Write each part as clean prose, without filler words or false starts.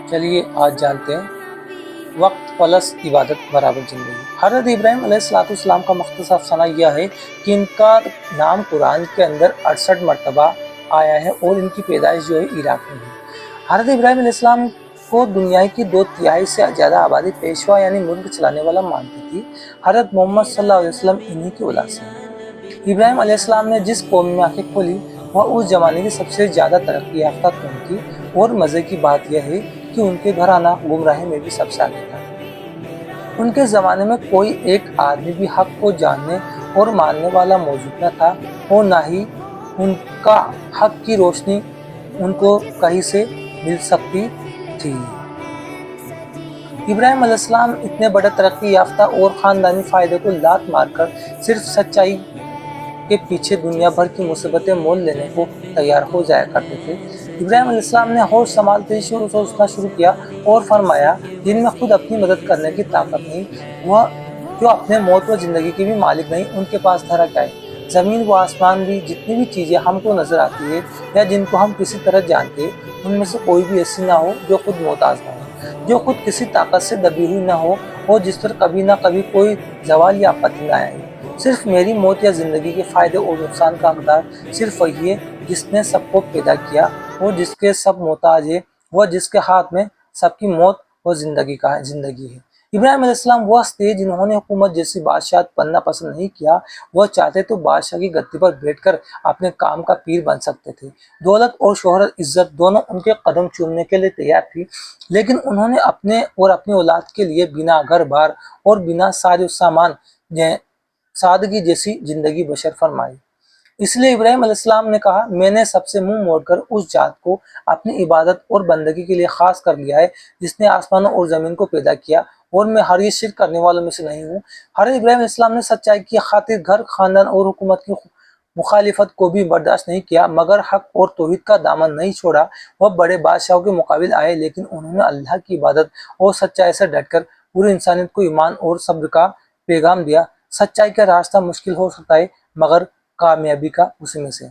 چلیے آج جانتے ہیں وقت پلس عبادت برابر زندگی۔ حضرت ابراہیم علیہ السلام کا مختصر افسانہ یہ ہے کہ ان کا نام قرآن کے اندر 68 مرتبہ آیا ہے اور ان کی پیدائش جو ہے عراق میں ہے۔ حضرت ابراہیم علیہ السلام کو دنیا کی 2/3 سے زیادہ آبادی پیشوا یعنی ملک چلانے والا مانتی تھی۔ حضرت محمد صلی اللہ علیہ وسلم انہی کی اولاد سے ہیں۔ ابراہیم علیہ السلام نے جس قوم میں آنکھیں کھولی وہ اس زمانے کی سب سے زیادہ ترقی یافتہ قوم تھی، اور مزے کی بات یہ ہے کہ ان کے گھرانہ گمراہی میں بھی سب سے آگے تھا۔ ان کے زمانے میں کوئی ایک آدمی بھی حق کو جاننے اور ماننے والا موجود نہ تھا، اور نہ ہی ان کا حق کی روشنی ان کو کہیں سے مل سکتی تھی۔ ابراہیم علیہ السلام اتنے بڑے ترقی یافتہ اور خاندانی فائدے کو لات مار کر صرف سچائی کے پیچھے دنیا بھر کی مصیبتیں مول لینے کو تیار ہو جایا کرتے تھے۔ ابراہیم علیہ السلام نے ہوش سنبھالتے ہی سوچنا شروع کیا اور فرمایا، جن میں خود اپنی مدد کرنے کی طاقت نہیں، وہ جو اپنے موت و زندگی کے بھی مالک نہیں، ان کے پاس دھرا کیا ہے؟ زمین و آسمان بھی، جتنی بھی چیزیں ہم کو نظر آتی ہے یا جن کو ہم کسی طرح جانتے ہیں، ان میں سے کوئی بھی ایسی نہ ہو جو خود محتاج نہ ہو، جو خود کسی طاقت سے دبی ہوئی نہ ہو، اور جس پر کبھی نہ کبھی کوئی زوال یا آپتی نہ آئے۔ صرف میری موت یا زندگی کے فائدے اور نقصان کا حقدار صرف وہی ہے جس نے سب کو پیدا کیا اور جس کے سب محتاج ہے، وہ جس کے ہاتھ میں سب کی موت اور زندگی ہے۔ ابراہیم علیہ السلام وہ ہستی ہے جنہوں نے حکومت جیسی بادشاہت بننا پسند نہیں کیا۔ وہ چاہتے تو بادشاہ کی گدی پر بیٹھ کر اپنے کام کا پیر بن سکتے تھے۔ دولت اور شہرت، عزت دونوں ان کے قدم چومنے کے لیے تیار تھی، لیکن انہوں نے اپنے اور اپنی اولاد کے لیے بنا گھر بار اور بنا ساز و سامان سادگی جیسی زندگی بسر فرمائی۔ اس لیے ابراہیم علیہ السلام نے کہا، میں نے سب سے منہ موڑ کر اس ذات کو اپنی عبادت اور بندگی کے لیے خاص کر لیا ہے جس نے آسمانوں اور زمین کو پیدا کیا، اور میں ہرگز شرک کرنے والوں میں سے نہیں ہوں۔ حضرت ابراہیم علیہ السلام نے سچائی کی خاطر گھر، خاندان اور حکومت کی مخالفت کو بھی برداشت نہیں کیا، مگر حق اور توحید کا دامن نہیں چھوڑا۔ وہ بڑے بادشاہوں کے مقابل آئے، لیکن انہوں نے اللہ کی عبادت اور سچائی سے ڈٹ کر پوری انسانیت کو ایمان اور صبر کا پیغام دیا۔ سچائی کا راستہ مشکل ہو سکتا ہے، مگر کامیابی کا اسی میں سے،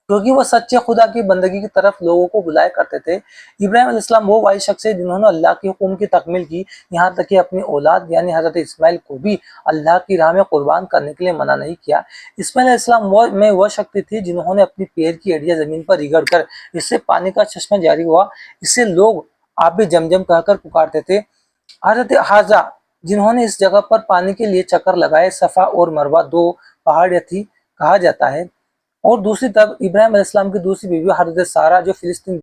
کیونکہ وہ سچے خدا کی بندگی کی طرف لوگوں کو بلایا کرتے تھے۔ ابراہیم علیہ السلام وہ واحد شخص ہے جنہوں نے اللہ کے حکم کی تکمیل کی، یہاں تک کہ اپنی اولاد یعنی حضرت اسماعیل کو بھی اللہ کی راہ میں قربان کرنے کے لیے منع نہیں کیا۔ اسماعیل علیہ السلام میں وہ شکتی تھی جنہوں نے اپنی پیر کی ہڈیاں زمین پر رگڑ کر اس سے پانی کا چشمہ جاری ہوا، اسے لوگ آب زمزم کہہ کر پکارتے تھے۔ حضرت حاجہ جنہوں نے اس جگہ پر پانی کے لیے چکر لگائے، صفا اور مروہ 2 پہاڑیاں تھی کہا جاتا ہے۔ اور دوسری طرف ابراہیم علیہ السلام کی دوسری بیوی حضرت سارہ جو فلسطین